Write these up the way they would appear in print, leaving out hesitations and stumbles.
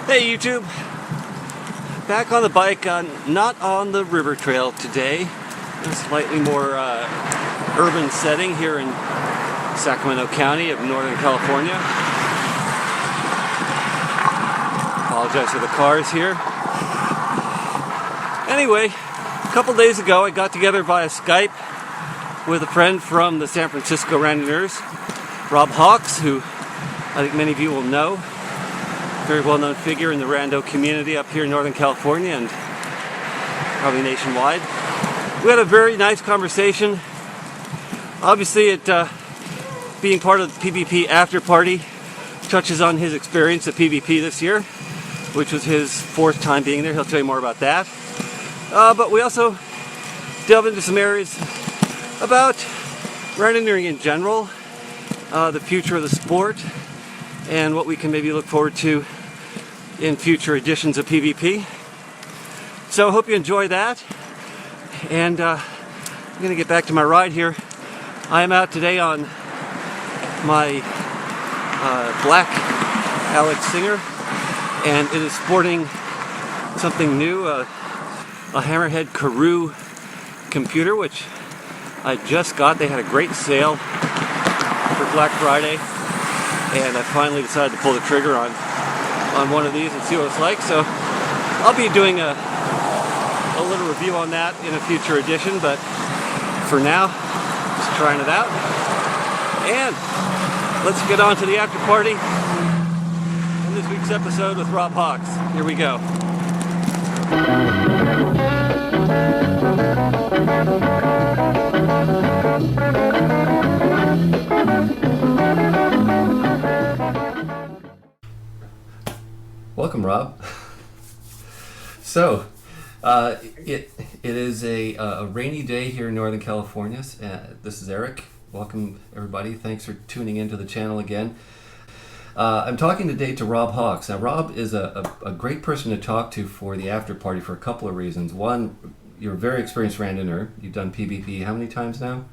Hey YouTube, back on the bike, not on the river trail today. A slightly more urban setting here in Sacramento County of Northern California. Apologize for the cars here. Anyway, a couple days ago I got together via Skype with a friend from the San Francisco Randonneurs, Rob Hawks, who I think many of you will know. Very well-known figure in the rando community up here in Northern California and probably nationwide. We had a very nice conversation. Obviously, it being part of the PBP After Party touches on his experience at PBP this year, which was his fourth time being there. He'll tell you more about that. But we also delve into some areas about randonneuring in general, the future of the sport, and what we can maybe look forward to in future editions of PBP. So I hope you enjoy that. And I'm going to get back to my ride here. I am out today on my black Alex Singer, and it is sporting something new, a Hammerhead Karoo computer, which I just got. They had a great sale for Black Friday, and I finally decided to pull the trigger on one of these and see what it's like. So I'll be doing a little review on that in a future edition, but for now, just trying it out. And let's get on to the after party in this week's episode with Rob Hawks. Here we go. Welcome, Rob. So, it is a rainy day here in Northern California. This is Eric. Welcome, everybody. Thanks for tuning into the channel again. I'm talking today to Rob Hawks. Now, Rob is a great person to talk to for the after party for a couple of reasons. One, you're a very experienced randonneur. You've done PBP how many times now?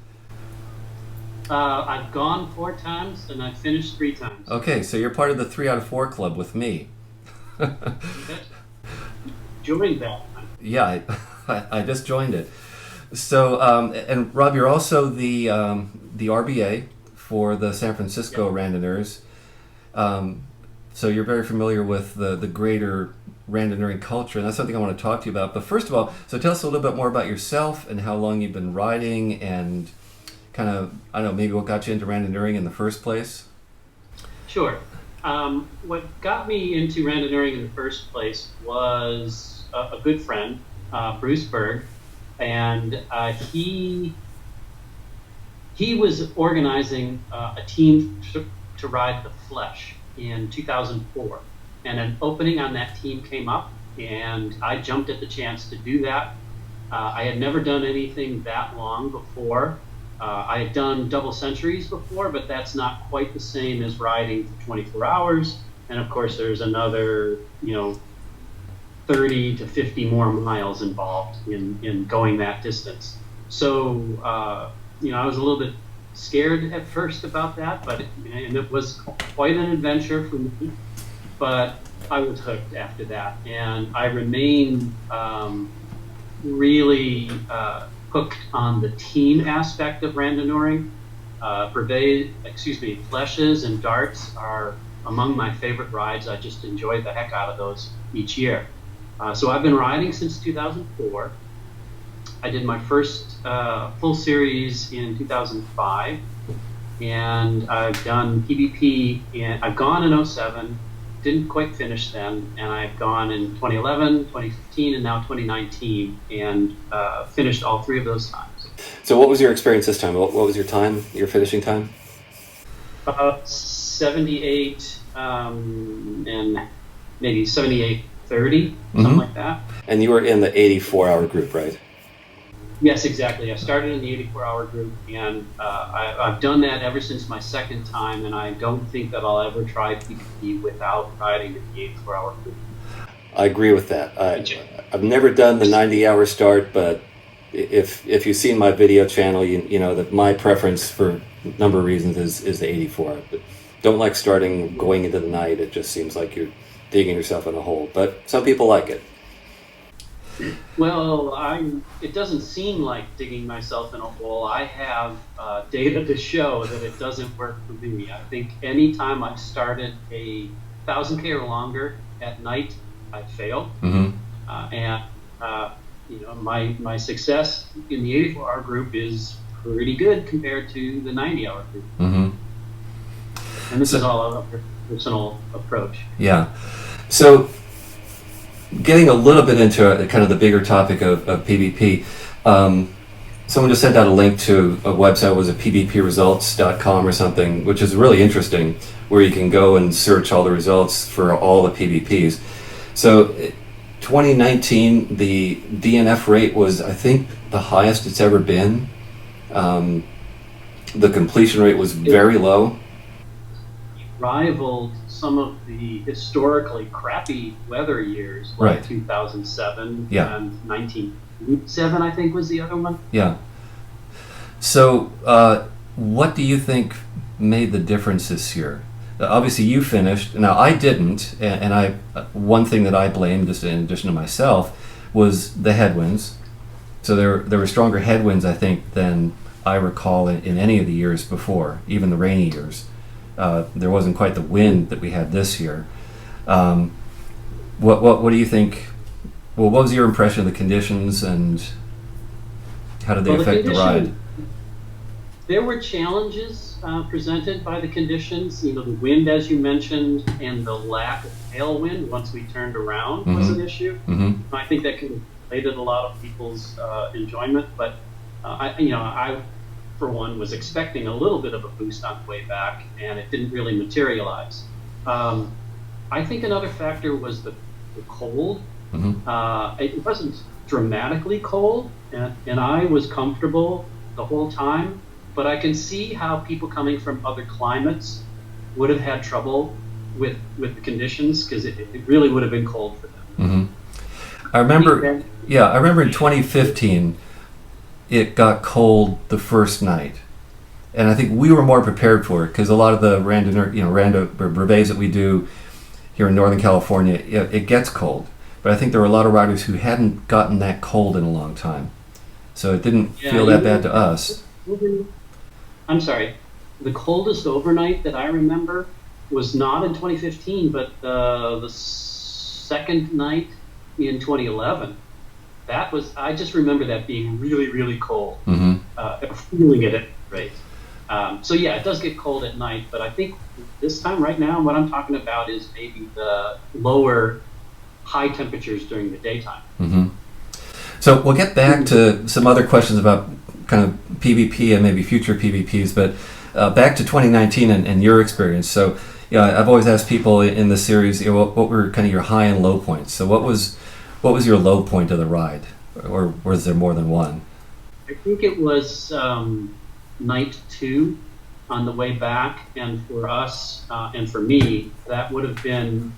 I've gone 4 times and I've finished 3 times. Okay, so you're part of the 3 out of 4 club with me. Joined that. Yeah, I just joined it. So, and Rob, you're also the RBA for the San Francisco Randonneurs. So you're very familiar with the greater randonneuring culture, and that's something I want to talk to you about. But first of all, so tell us a little bit more about yourself and how long you've been riding, and kind of, I don't know, maybe what got you into randonneuring in the first place? Sure. What got me into randonneuring in the first place was a good friend, Bruce Berg, and he was organizing a team to ride the Flesh in 2004, and an opening on that team came up, and I jumped at the chance to do that. I had never done anything that long before. I had done double centuries before, but that's not quite the same as riding for 24 hours. And of course, there's another, 30 to 50 more miles involved in going that distance. So, I was a little bit scared at first about that, and it was quite an adventure for me. But I was hooked after that, and I remained really hooked on the team aspect of randonneuring. Fleshes and darts are among my favorite rides. I just enjoy the heck out of those each year. So I've been riding since 2004. I did my first full series in 2005, and I've done PBP, and I've gone in 07, didn't quite finish then, and I've gone in 2011, 2015, and now 2019, and finished all 3 of those times. So what was your experience this time? What was your time, your finishing time? 78 and maybe 78:30, something like that. And you were in the 84-hour group, right? Yes, exactly. I started in the 84-hour group, and I've done that ever since my second time, and I don't think that I'll ever try PBP without riding in the 84-hour group. I agree with that. I've never done the 90-hour start, but if you've seen my video channel, you know that my preference for a number of reasons is the 84. But don't like starting going into the night. It just seems like you're digging yourself in a hole, but some people like it. Well, it doesn't seem like digging myself in a hole. I have data to show that it doesn't work for me. I think anytime I've started a 1,000K or longer at night, I failed. Mm-hmm. My success in the 84-hour group is pretty good compared to the 90-hour group. Mm-hmm. And this is all a personal approach. Yeah. So, getting a little bit into kind of the bigger topic of PBP, someone just sent out a link to a website, was it pbpresults.com or something, which is really interesting, where you can go and search all the results for all the PBPs. So 2019, the DNF rate was, I think, the highest it's ever been. The completion rate was very low. Rivaled some of the historically crappy weather years, like right. 2007 yeah. and 1987, I think was the other one. Yeah. So, what do you think made the difference this year? Obviously, you finished. Now, I didn't, and one thing that I blamed, just in addition to myself, was the headwinds. So there were stronger headwinds, I think, than I recall in any of the years before, even the rainy years. There wasn't quite the wind that we had this year. What do you think? Well, what was your impression of the conditions, and how did they affect the ride? There were challenges presented by the conditions. The wind, as you mentioned, and the lack of tailwind once we turned around was an issue. Mm-hmm. I think that conflated a lot of people's enjoyment. But I, for one, was expecting a little bit of a boost on the way back, and it didn't really materialize. I think another factor was the cold. Mm-hmm. It wasn't dramatically cold, and I was comfortable the whole time, but I can see how people coming from other climates would have had trouble with the conditions, because it really would have been cold for them. Mm-hmm. I remember in 2015, it got cold the first night, and I think we were more prepared for it, because a lot of the brevets that we do here in Northern California, it gets cold. But I think there were a lot of riders who hadn't gotten that cold in a long time, so it didn't feel that bad to us. I'm sorry. The coldest overnight that I remember was not in 2015, but the second night in 2011. I just remember that being really, really cold. Mm-hmm. Feeling it at rate. So yeah, it does get cold at night, but I think this time right now, what I'm talking about is maybe the lower high temperatures during the daytime. Mm-hmm. So we'll get back to some other questions about kind of PBP and maybe future PBPs, but back to 2019 and your experience. So I've always asked people in this series, what were kind of your high and low points? So what was your low point of the ride, or was there more than one? I think it was night 2 on the way back, and for us and for me, that would have been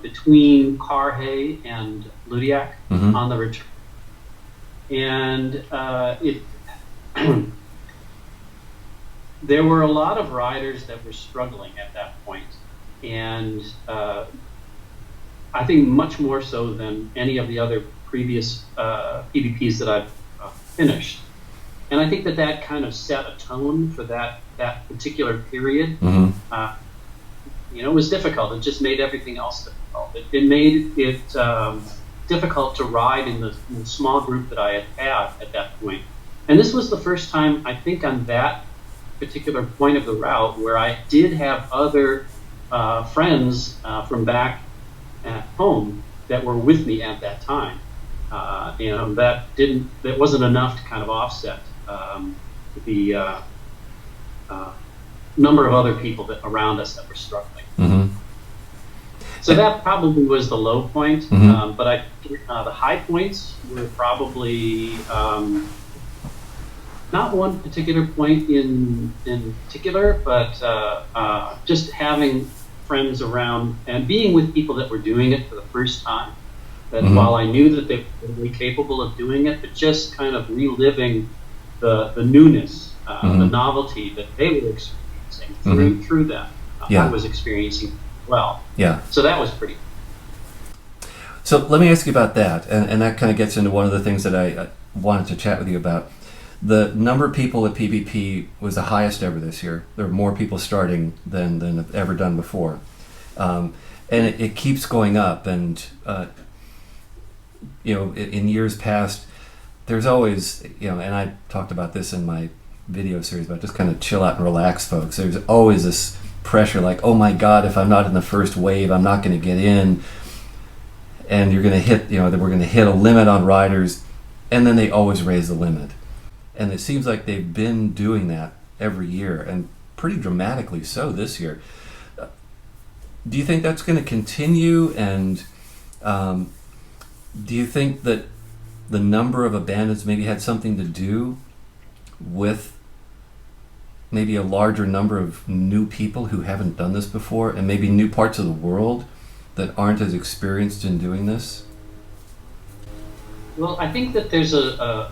between Carhay and Ludiac mm-hmm. on the return. And there were a lot of riders that were struggling at that point, and I think much more so than any of the other previous PBPs that I've finished. And I think that kind of set a tone for that particular period. Mm-hmm. It was difficult. It just made everything else difficult. It made it difficult to ride in the small group that I had at that point. And this was the first time, I think, on that particular point of the route where I did have other friends from back at home that were with me at that time. That wasn't enough to kind of offset the number of other people around us that were struggling. Mm-hmm. So that probably was the low point. Mm-hmm. But the high points were probably not one particular point in particular, but just having friends around and being with people that were doing it for the first time. That mm-hmm. while I knew that they were really capable of doing it, but just kind of reliving the newness, mm-hmm. the novelty that they were experiencing mm-hmm. through that. I was experiencing well. Yeah. So that was pretty So let me ask you about that, and that kind of gets into one of the things that I wanted to chat with you about. The number of people at PBP was the highest ever this year. There were more people starting than have ever done before. And it keeps going up, and in years past, there's always, and I talked about this in my video series about just kind of chill out and relax, folks. There's always this pressure, like, oh my God, if I'm not in the first wave, I'm not going to get in. And you're going to hit, that we're going to hit a limit on riders, and then they always raise the limit. And it seems like they've been doing that every year, and pretty dramatically so this year. Do you think that's going to continue? And do you think that the number of abandons maybe had something to do with maybe a larger number of new people who haven't done this before, and maybe new parts of the world that aren't as experienced in doing this? Well, I think that there's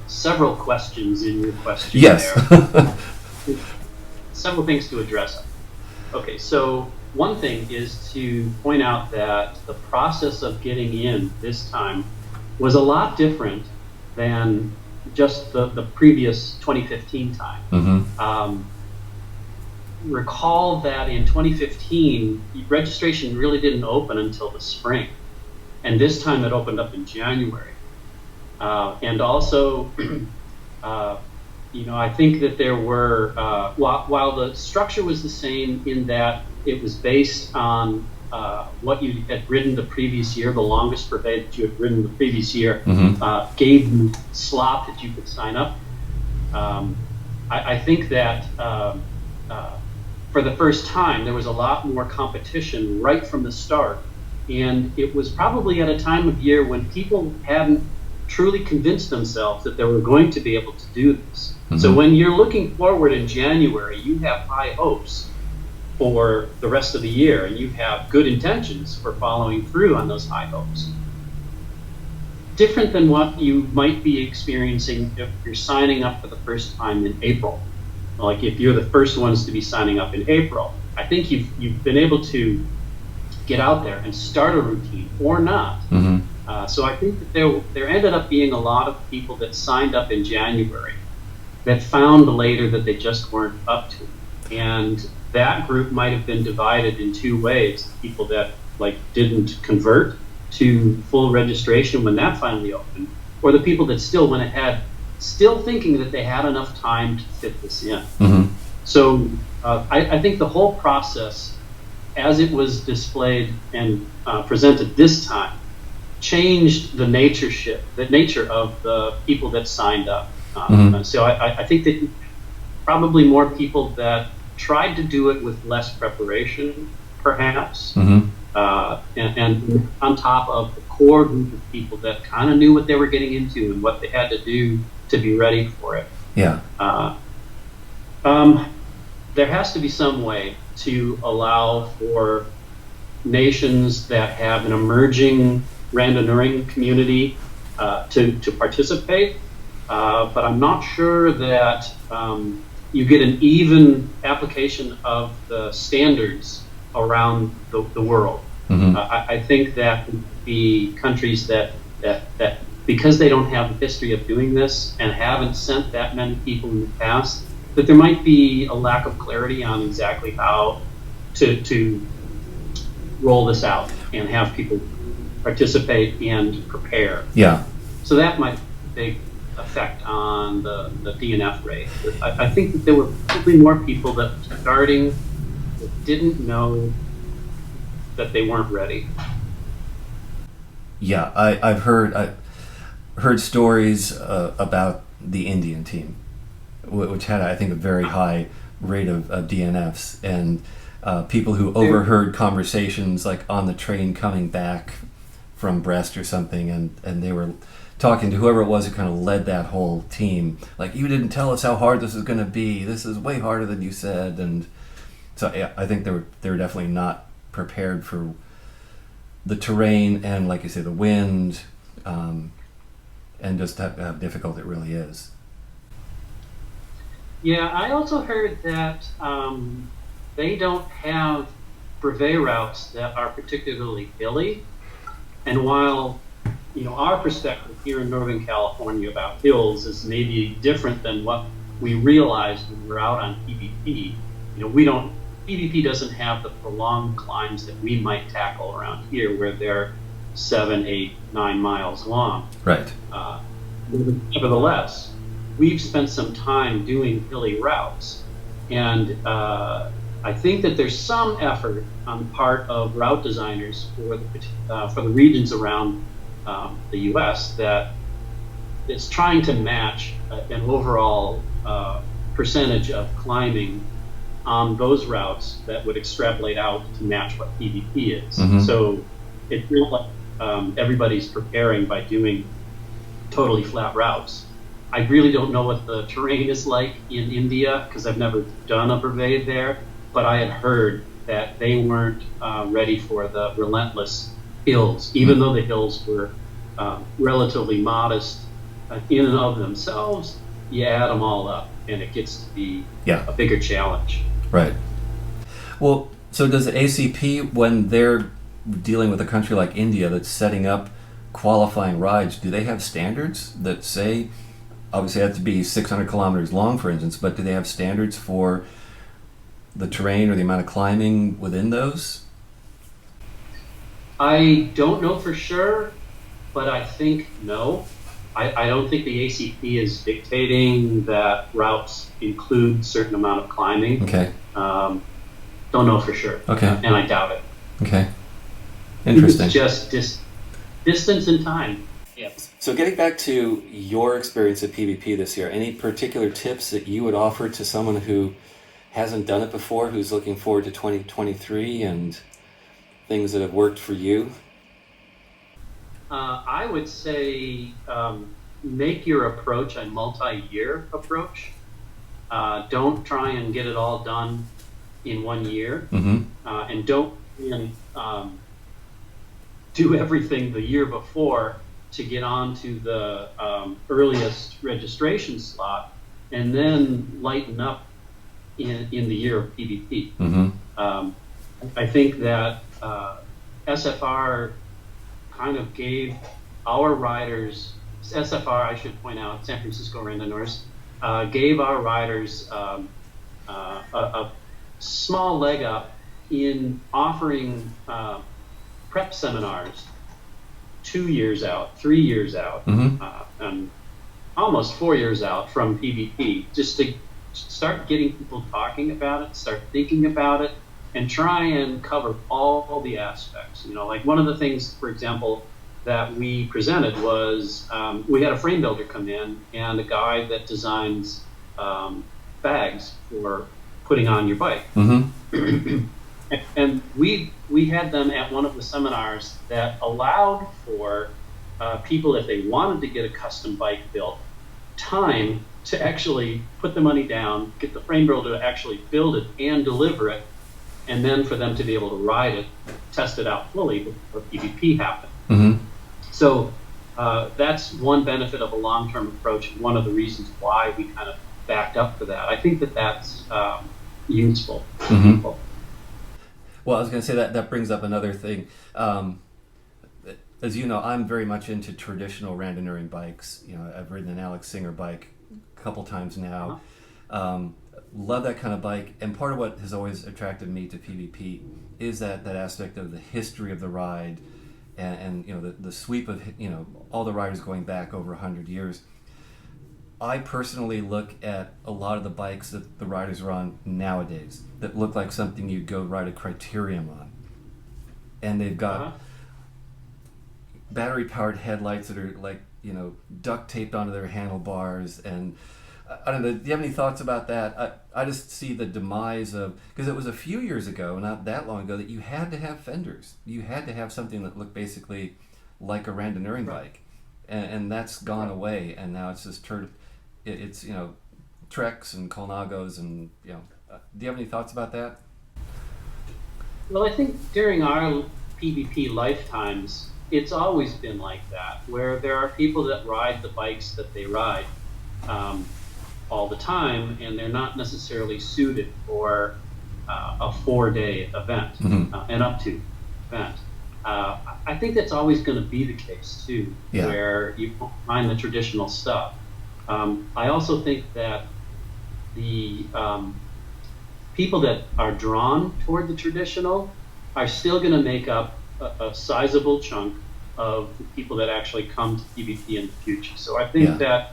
several questions in your question. Yes. There. Several things to address. Okay, so one thing is to point out that the process of getting in this time was a lot different than just the previous 2015 time. Mm-hmm. Recall that in 2015, registration really didn't open until the spring, and this time it opened up in January. And also, I think that there were, while the structure was the same in that it was based on what you had ridden the previous year, the longest brevet that you had ridden the previous year, mm-hmm. Gave you a slot that you could sign up. I think that for the first time, there was a lot more competition right from the start. And it was probably at a time of year when people hadn't truly convinced themselves that they were going to be able to do this. Mm-hmm. So when you're looking forward in January, you have high hopes for the rest of the year, and you have good intentions for following through on those high hopes. Different than what you might be experiencing if you're signing up for the first time in April. Like if you're the first ones to be signing up in April, I think you've been able to get out there and start a routine or not. Mm-hmm. So I think that there ended up being a lot of people that signed up in January that found later that they just weren't up to it. And that group might have been divided in two ways. People that didn't convert to full registration when that finally opened, or the people that still went ahead, still thinking that they had enough time to fit this in. Mm-hmm. So I think the whole process, as it was displayed and presented this time, changed the nature of the people that signed up. Mm-hmm. So I think that probably more people that tried to do it with less preparation, perhaps, mm-hmm. And on top of the core group of people that kind of knew what they were getting into and what they had to do to be ready for it. Yeah. There has to be some way to allow for nations that have an emerging randonneuring community to participate, but I'm not sure that you get an even application of the standards around the world. Mm-hmm. I think that the countries that because they don't have a history of doing this and haven't sent that many people in the past, that there might be a lack of clarity on exactly how to roll this out and have people participate and prepare. Yeah. So that might have a big effect on the DNF rate. I think that there were probably more people that were starting that didn't know that they weren't ready. Yeah, I've heard stories about the Indian team, which had, I think, a very high rate of DNFs, and people who overheard conversations on the train coming back from Brest or something, and they were talking to whoever it was who kind of led that whole team, you didn't tell us how hard this is going to be. This is way harder than you said. And so yeah, I think they were definitely not prepared for the terrain and, like you say, the wind, and just how difficult it really is. Yeah, I also heard that they don't have brevet routes that are particularly hilly. And while our perspective here in Northern California about hills is maybe different than what we realized when we're out on PBP. PBP doesn't have the prolonged climbs that we might tackle around here, where they're 7, 8, 9 miles long. Right. Nevertheless, we've spent some time doing hilly routes, and I think that there's some effort on the part of route designers for the regions around the U.S. that it's trying to match an overall percentage of climbing on those routes that would extrapolate out to match what PBP is. Mm-hmm. So it feels like everybody's preparing by doing totally flat routes. I really don't know what the terrain is like in India because I've never done a brevet there, but I had heard that they weren't ready for the relentless hills, even though the hills were relatively modest in and of themselves. You add them all up, and it gets to be a bigger challenge. Right. Well, so does the ACP, when they're dealing with a country like India that's setting up qualifying rides, do they have standards that say, obviously it has to be 600 kilometers long, for instance, but do they have standards for the terrain or the amount of climbing within those? I don't know for sure, but I think no. I don't think the ACP is dictating that routes include a certain amount of climbing. Okay. Don't know for sure. Okay. And I doubt it. Okay. Interesting. It's just distance and time. Yeah. So getting back to your experience at PBP this year, any particular tips that you would offer to someone who hasn't done it before, who's looking forward to 2023 and things that have worked for you? I would say make your approach a multi-year approach. Don't try and get it all done in 1 year, and don't do everything the year before to get on to the earliest registration slot, and then lighten up in the year of PBP. I think that SFR kind of gave our riders, SFR, I should point out, San Francisco Randonneurs, gave our riders a small leg up in offering prep seminars 2 years out, 3 years out, and almost 4 years out from PBP, just to start getting people talking about it, start thinking about it, and try and cover all the aspects. Like one of the things, for example, that we presented was we had a frame builder come in and a guy that designs bags for putting on your bike. And we had them at one of the seminars that allowed for people, if they wanted to get a custom bike built, time to actually put the money down, get the frame builder to actually build it and deliver it, and then for them to be able to ride it, test it out fully before PBP happened. So that's one benefit of a long-term approach, and one of the reasons why we kind of backed up for that. I think that that's useful for people. Well, I was going to say that brings up another thing. As you know, I'm very much into traditional randonneuring bikes. I've ridden an Alex Singer bike a couple times now. Love that kind of bike, and part of what has always attracted me to PBP is that aspect of the history of the ride, and the sweep of all the riders going back over 100 years. I personally look at a lot of the bikes that the riders are on nowadays that look like something you'd go ride a Criterium on, and they've got battery-powered headlights that are like duct taped onto their handlebars, and I don't know. Do you have any thoughts about that? I just see the demise of, because it was a few years ago, not that long ago, that you had to have fenders. You had to have something that looked basically like a randonneuring bike, and that's gone away. And now it's just it's Treks and Colnagos, and do you have any thoughts about that? Well, I think during our PBP lifetimes, it's always been like that, where there are people that ride the bikes that they ride all the time, and they're not necessarily suited for a 4-day event, an up to event. I think that's always going to be the case too, Yeah. where you won't find the traditional stuff. I also think that the people that are drawn toward the traditional are still going to make up a sizable chunk of the people that actually come to PBP in the future. So I think that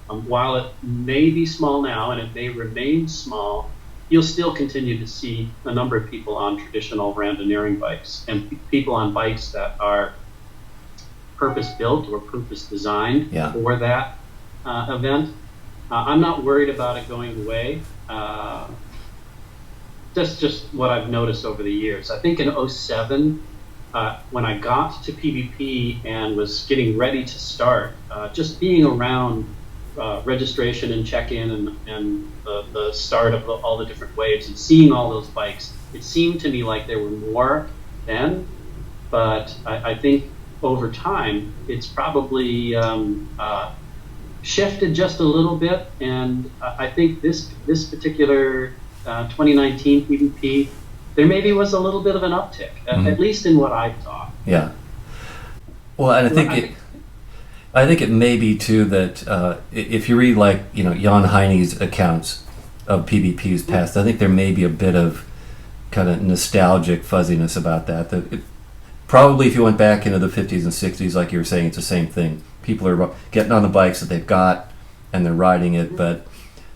while it may be small now and it may remain small, you'll still continue to see a number of people on traditional randonneuring bikes and people on bikes that are purpose-built or purpose-designed for that event. I'm not worried about it going away. That's just what I've noticed over the years. I think in '07, when I got to PBP and was getting ready to start, just being around registration and check-in and the start of all the different waves and seeing all those bikes, it seemed to me like there were more then, but I think over time it's probably shifted just a little bit, and I think this particular 2019 PBP, there maybe was a little bit of an uptick, at least in what I saw. Yeah. Well, and I think it may be too that if you read like Jan Heine's accounts of PBP's past, I think there may be a bit of kind of nostalgic fuzziness about that. Probably if you went back into the 50s and 60s, like you were saying, it's the same thing. People are getting on the bikes that they've got and they're riding it, but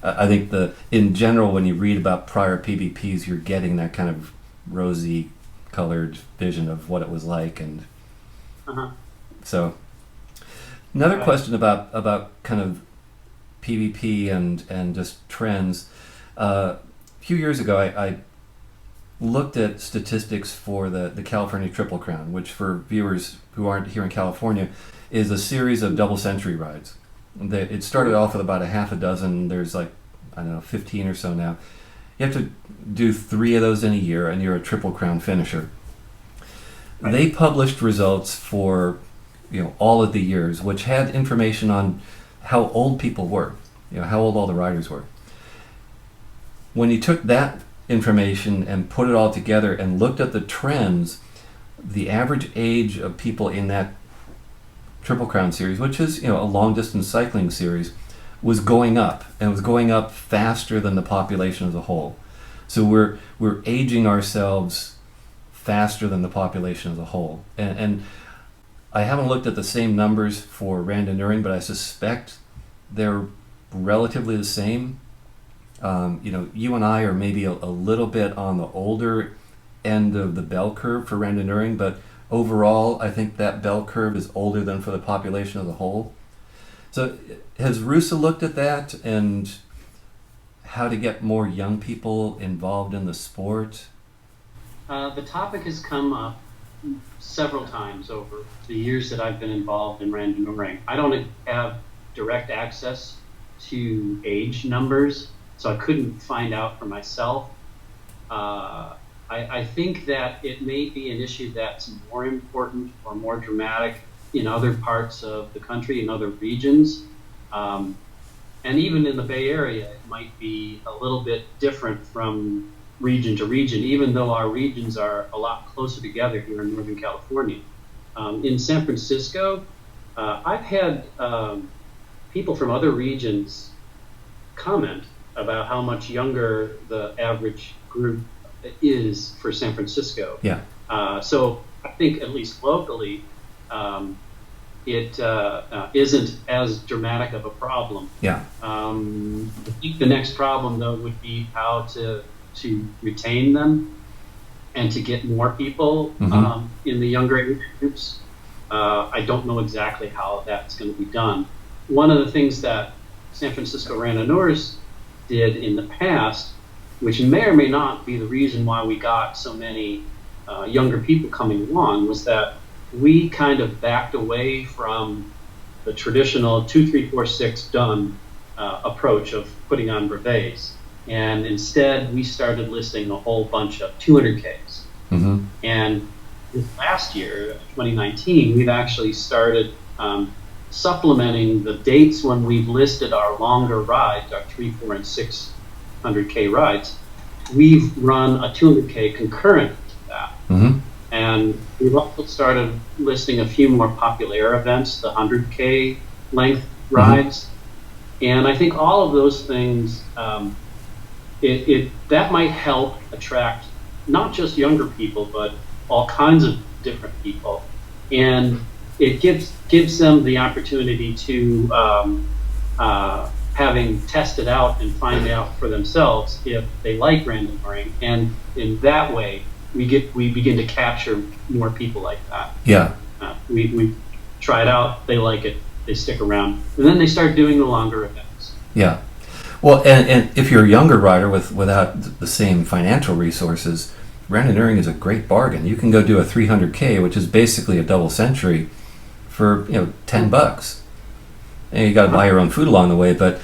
I think in general, when you read about prior PBPs, you're getting that kind of rosy colored vision of what it was like. And so another question about kind of PBP and just trends. A few years ago, I looked at statistics for the California Triple Crown, which for viewers who aren't here in California is a series of double century rides. It started off with about a half a dozen. There's 15 or so now. You have to do 3 of those in a year, and you're a Triple Crown finisher. Right. They published results for all of the years, which had information on how old people were, how old all the riders were. When you took that information and put it all together and looked at the trends, the average age of people in that Triple Crown series, which is a long distance cycling series, was going up, and was going up faster than the population as a whole. So we're aging ourselves faster than the population as a whole. And I haven't looked at the same numbers for randonneuring, but I suspect they're relatively the same. You and I are maybe a little bit on the older end of the bell curve for randonneuring, but overall, I think that bell curve is older than for the population as a whole. So has RUSA looked at that and how to get more young people involved in the sport? The topic has come up several times over the years that I've been involved in randonneuring. I don't have direct access to age numbers, so I couldn't find out for myself. I think that it may be an issue that's more important or more dramatic in other parts of the country, in other regions. And even in the Bay Area, it might be a little bit different from region to region, even though our regions are a lot closer together here in Northern California. In San Francisco, I've had people from other regions comment about how much younger the average group is for San Francisco. Yeah. So I think at least locally, it isn't as dramatic of a problem. Yeah. I think the next problem though would be how to retain them and to get more people in the younger age groups. I don't know exactly how that's going to be done. One of the things that San Francisco Randonneurs did in the past, which may or may not be the reason why we got so many younger people coming along, was that we kind of backed away from the traditional 2, 3, 4, 6 done approach of putting on brevets. And instead, we started listing a whole bunch of 200Ks. And this last year, 2019, we've actually started supplementing the dates when we've listed our longer rides, our 3, 4, and 600K rides. We've run a 200K concurrent to that. And And we've also started listing a few more popular events, the 100K length rides. And I think all of those things, that might help attract not just younger people, but all kinds of different people. And it gives them the opportunity to, having tested out and find out for themselves if they like randonneuring. And in that way, we begin to capture more people like that. Yeah. We try it out, they like it, they stick around, and then they start doing the longer events. Yeah. Well, and if you're a younger rider without the same financial resources, randonneuring is a great bargain. You can go do a 300K, which is basically a double century, for $10. And you got to buy your own food along the way. But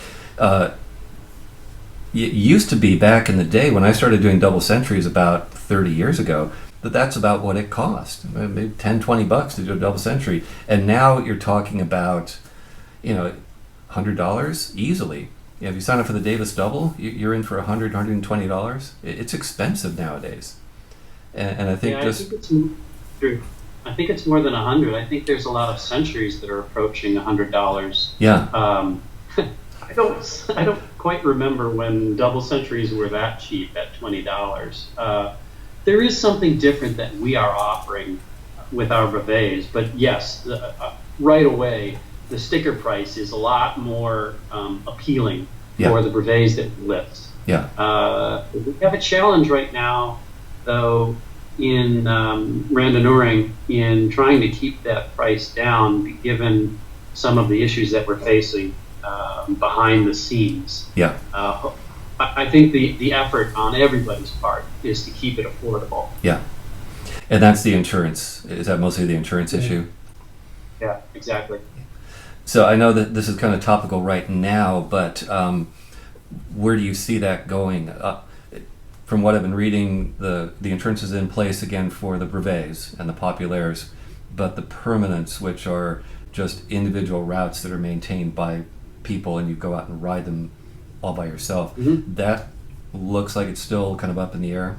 it used to be back in the day when I started doing double centuries about 30 years ago, that's about what it cost, maybe $10-20 to do a double century. And now you're talking about, $100 easily. If you sign up for the Davis Double, you're in for $100-120. It's expensive nowadays. And I think I think it's true. I think it's more than 100. I think there's a lot of centuries that are approaching $100. Yeah. I don't quite remember when double centuries were that cheap at $20. There is something different that we are offering with our brevets, but yes, right away the sticker price is a lot more appealing for the brevets that we list. Yeah. We have a challenge right now, though, in randonneuring in trying to keep that price down, given some of the issues that we're facing behind the scenes. Yeah. I think the effort on everybody's part is to keep it affordable. Yeah. And that's the insurance. Is that mostly the insurance issue? Yeah, exactly. So I know that this is kind of topical right now, but where do you see that going? From what I've been reading, the insurance is in place again for the brevets and the populaires, but the permanents, which are just individual routes that are maintained by people and you go out and ride them all by yourself, that looks like it's still kind of up in the air.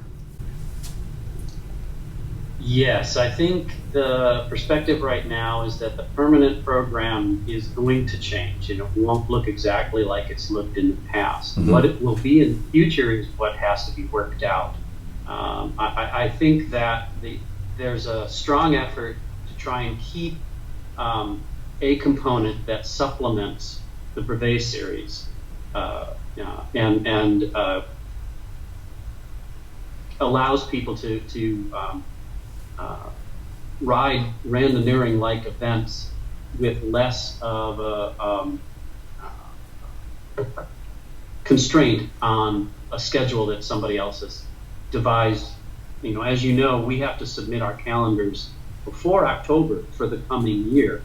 Yes, I think the perspective right now is that the permanent program is going to change. It won't look exactly like it's looked in the past. What it will be in the future is what has to be worked out. I think that there's a strong effort to try and keep a component that supplements the brevet series and allows people to ride randonneuring-like events with less of a constraint on a schedule that somebody else has devised. As you know, we have to submit our calendars before October for the coming year.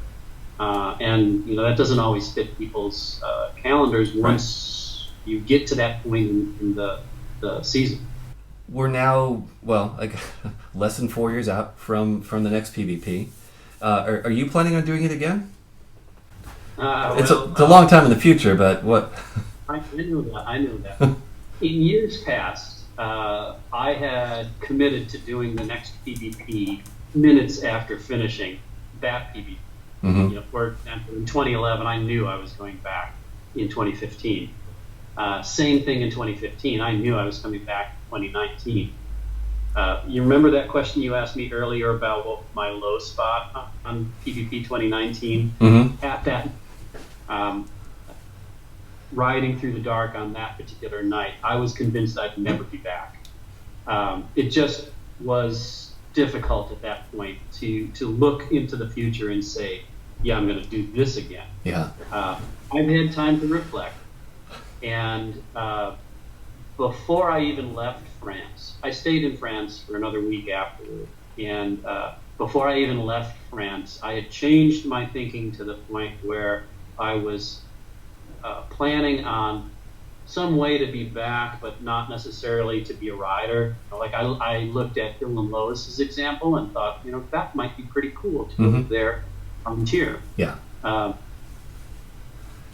And that doesn't always fit people's calendars once you get to that point in the season. We're now, less than 4 years out from the next PBP. Are you planning on doing it again? It's a long time in the future, but what? I know that. In years past, I had committed to doing the next PBP minutes after finishing that PBP. For example, in 2011, I knew I was going back in 2015. Same thing in 2015. I knew I was coming back in 2019. You remember that question you asked me earlier about what was my low spot on PBP 2019? At that, riding through the dark on that particular night, I was convinced I'd never be back. It just was difficult at that point to look into the future and say, yeah, I'm going to do this again. Yeah. I've had time to reflect. And before I even left France, I stayed in France for another week afterward. And before I even left France, I had changed my thinking to the point where I was planning on some way to be back, but not necessarily to be a rider. I looked at Hill and Lois's example and thought, that might be pretty cool to go there volunteer. Yeah.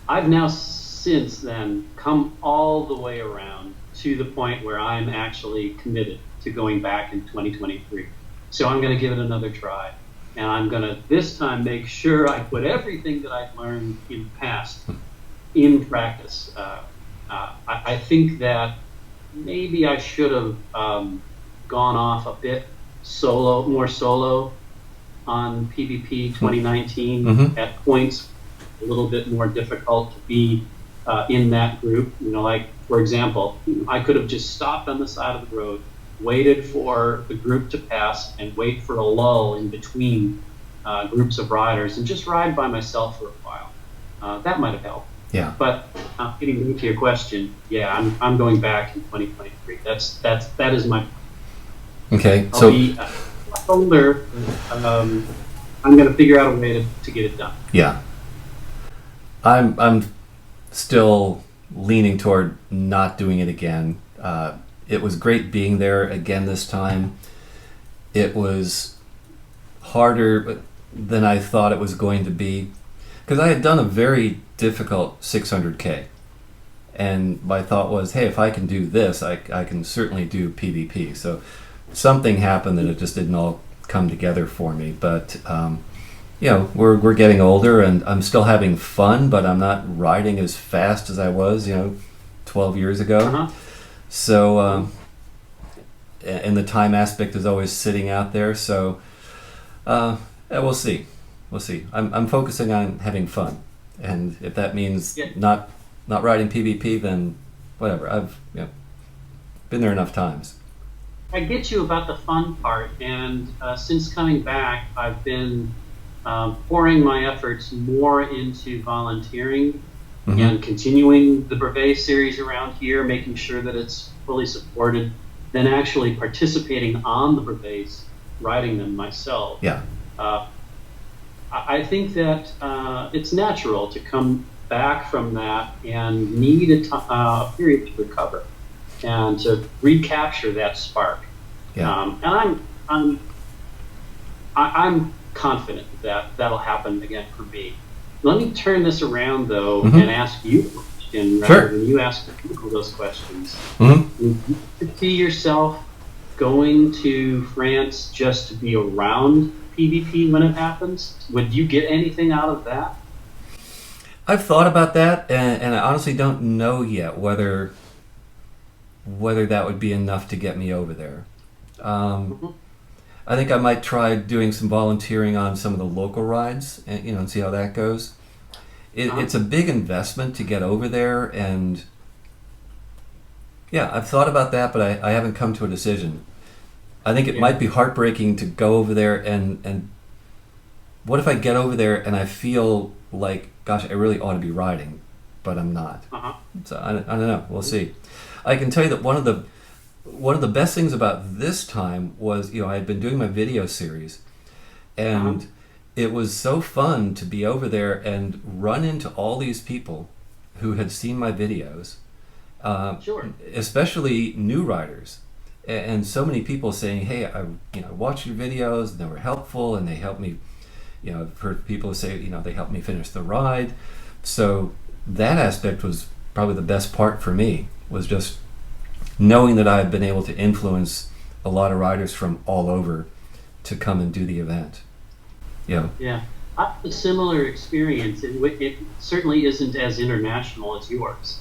I've now since then come all the way around to the point where I'm actually committed to going back in 2023. So I'm going to give it another try. And I'm going to this time make sure I put everything that I've learned in the past in practice. I think that maybe I should have gone off a bit more solo on PBP 2019 at points. A little bit more difficult to be in that group. Like, for example, I could have just stopped on the side of the road, waited for the group to pass, and wait for a lull in between groups of riders and just ride by myself for a while. That might have helped. Yeah. But getting back to your question, yeah, I'm going back in 2023. That is my. Okay. I'll be older. I'm going to figure out a way to get it done. Yeah. I'm still leaning toward not doing it again. It was great being there again this time. It was harder than I thought it was going to be, because I had done a very difficult 600K. And my thought was, hey, if I can do this, I can certainly do PBP. So something happened that it just didn't all come together for me. But we're getting older, and I'm still having fun, but I'm not riding as fast as I was 12 years ago. So and the time aspect is always sitting out there. So we'll see. I'm focusing on having fun, and if that means not riding PBP, then whatever. I've been there enough times. I get you about the fun part, and since coming back, I've been pouring my efforts more into volunteering and continuing the Brevet series around here, making sure that it's fully supported, than actually participating on the Brevets, riding them myself. Yeah. I think that it's natural to come back from that and need a period to recover and to recapture that spark. Yeah. And I'm confident that that'll happen again for me. Let me turn this around, though, and ask you a question rather than you ask people those questions. Would you see yourself going to France just to be around PBP when it happens? Would you get anything out of that? I've thought about that, and I honestly don't know yet whether that would be enough to get me over there. I think I might try doing some volunteering on some of the local rides, and see how that goes. It's a big investment to get over there, and yeah, I've thought about that, but I haven't come to a decision. I think it might be heartbreaking to go over there, and what if I get over there and I feel like, gosh, I really ought to be riding, but I'm not. So I don't know. We'll see. I can tell you that one of the best things about this time was, I had been doing my video series, and it was so fun to be over there and run into all these people who had seen my videos, especially new riders, and so many people saying, hey, I watched your videos and they were helpful, and they helped me. I've heard people say, they helped me finish the ride. So that aspect was probably the best part for me, was just knowing that I had been able to influence a lot of riders from all over to come and do the event. Yeah. I have a similar experience. It certainly isn't as international as yours.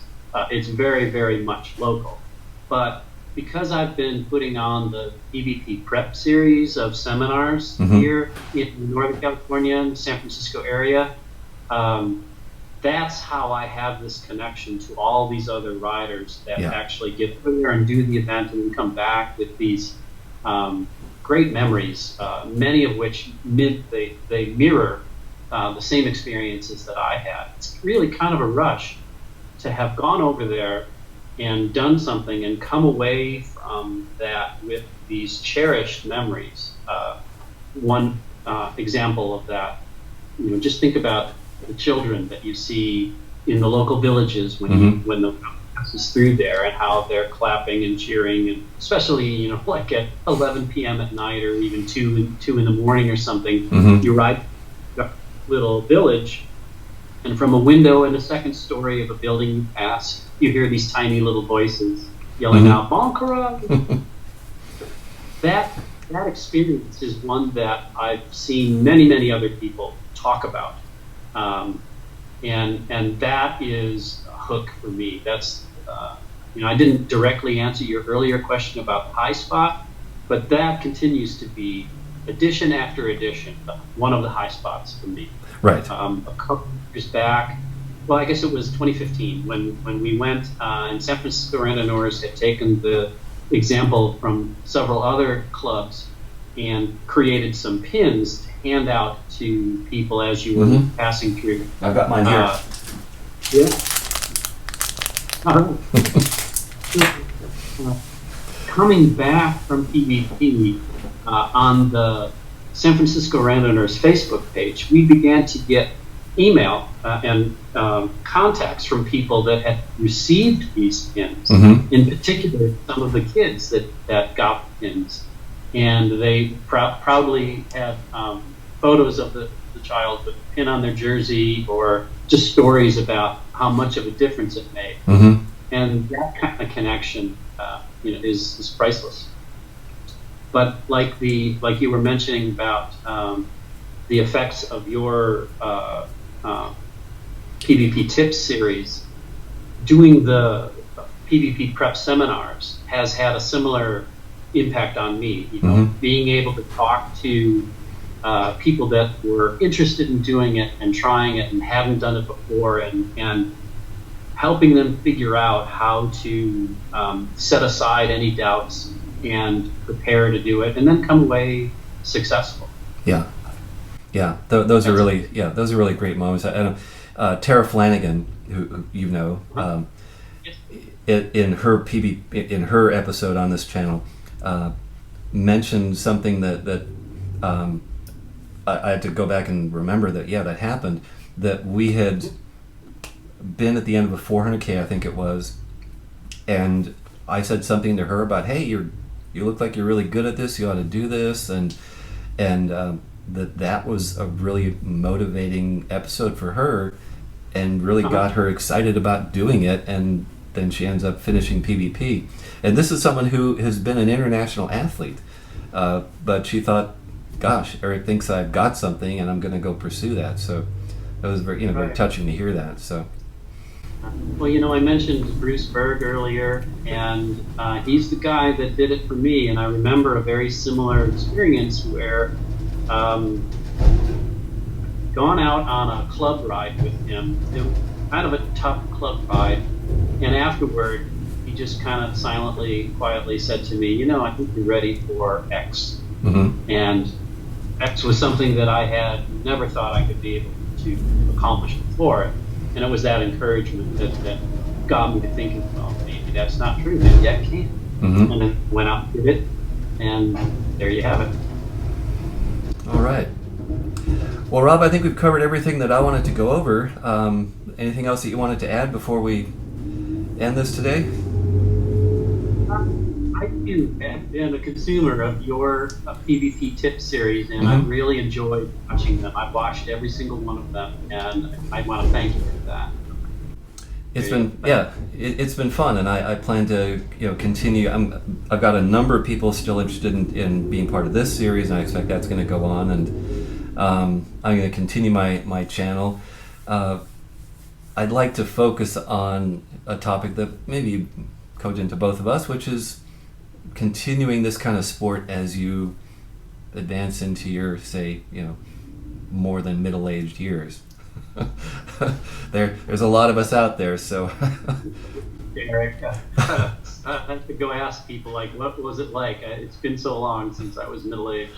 It's very, very much local. But because I've been putting on the PBP Prep series of seminars here in Northern California and San Francisco area, that's how I have this connection to all these other riders that actually get there and do the event and then come back with these great memories, many of which they mirror the same experiences that I had. It's really kind of a rush to have gone over there and done something and come away from that with these cherished memories. One example of that, just think about the children that you see in the local villages when the passes through there, and how they're clapping and cheering, and especially like at 11 p.m. at night, or even 2 in the morning or something. You ride a little village, and from a window in the second story of a building you pass, you hear these tiny little voices yelling out "Bon courage." That that experience is one that I've seen many, many other people talk about. And that is a hook for me. That's, I didn't directly answer your earlier question about High Spot, but that continues to be edition after edition, one of the high spots for me. Right. A couple years back, well, I guess it was 2015 when we went, and San Francisco Randonneurs had taken the example from several other clubs and created some pins to hand out to people as you were passing through. I've got mine here. Yeah. All right. Coming back from PBP, on the San Francisco Randonneurs Facebook page, we began to get email and contacts from people that had received these pins, in particular some of the kids that got pins. And they proudly had photos of the child with a pin on their jersey, or just stories about how much of a difference it made. And that kind of connection is priceless. But like you were mentioning about the effects of your PBP Tips series, doing the PBP prep seminars has had a similar impact on me. Being able to talk to people that were interested in doing it and trying it and haven't done it before, and helping them figure out how to set aside any doubts and prepare to do it, and then come away successful. Yeah. Those are really great moments. And Tara Flanagan, who you know, in her episode on this channel, mentioned something that I had to go back and remember that happened. That we had been at the end of a 400K, I think it was, and I said something to her about, hey, you look like you're really good at this, you ought to do this, and that was a really motivating episode for her, and really got her excited about doing it, and then she ends up finishing PBP. And this is someone who has been an international athlete, but she thought, gosh, Eric thinks I've got something and I'm going to go pursue that. So it was very, very touching to hear that. So. Well, I mentioned Bruce Berg earlier, and he's the guy that did it for me. And I remember a very similar experience where gone out on a club ride with him. It was kind of a tough club ride, and afterward, he just kind of silently, quietly said to me, I think you're ready for X. And X was something that I had never thought I could be able to accomplish before. And it was that encouragement that got me to thinking, well, maybe that's not true. Maybe I can. And then went out and did it, and there you have it. All right. Well, Rob, I think we've covered everything that I wanted to go over. Anything else that you wanted to add before we end this today? I too have been a consumer of your PBP Tips series, and I've really enjoyed watching them. I've watched every single one of them, and I want to thank you for that. It's been fun, and I plan to continue. I've got a number of people still interested in being part of this series, and I expect that's going to go on. And I'm going to continue my channel. I'd like to focus on a topic that maybe cogent to both of us, which is continuing this kind of sport as you advance into your, say, more than middle-aged years. There's a lot of us out there, so. Eric, I have to go ask people, what was it like? It's been so long since I was middle-aged.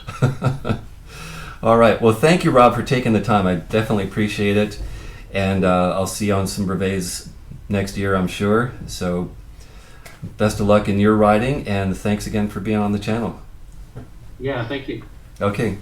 All right. Well, thank you, Rob, for taking the time. I definitely appreciate it. And I'll see you on some brevets next year, I'm sure. So best of luck in your riding, and thanks again for being on the channel. Yeah, thank you. Okay.